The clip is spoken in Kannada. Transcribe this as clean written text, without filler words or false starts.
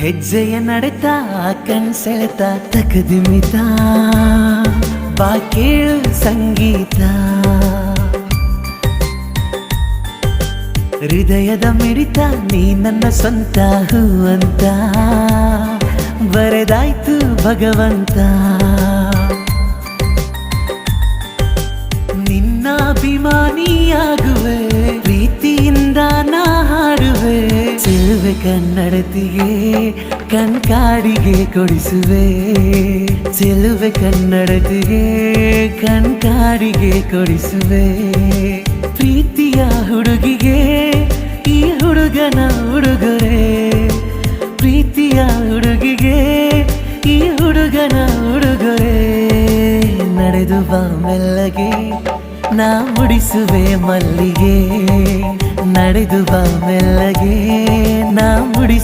ಹೆಜ್ಜೆಯ ನಡೆತಾ ಕಣ್ಸೆಳೆತ ತಕದಿಮಿತ ಬಾ ಕೇಳು ಸಂಗೀತ ಹೃದಯದ ಮಿಡಿತ ನೀ ನನ್ನ ಸ್ವಂತ ಹೂವಂತ ಬರೆದಾಯ್ತು ಭಗವಂತ ನಿನ್ನ ಅಭಿಮಾನಿಯಾಗುವೆ ಪ್ರೀತಿಯಿಂದ ನಾ ಹಾಡುವೆ ಚೆಲುವೆ ಕನ್ನಡತಿಗೆ ಕಣ್ಕಾಡಿಗೆ ಕೊಡಿಸುವೆ ಚೆಲುವೆ ಕನ್ನಡತಿಗೆ ಕಣ್ಕಾಡಿಗೆ ಕೊಡಿಸುವೆ ಪ್ರೀತಿಯ ಹುಡುಗಿಗೆ ಈ ಹುಡುಗನ ಉಡುಗೊರೆ ಪ್ರೀತಿಯ ಹುಡುಗಿಗೆ ಈ ಹುಡುಗನ ಉಡುಗೊರೆ ನಡೆದು ಬಾ ಮೆಲ್ಲಗೆ ನಾ ಮುಡಿಸುವೆ ಮಲ್ಲಿಗೆ ನಡೆದು ಬಾ ಮೆಲ್ಲಗೆ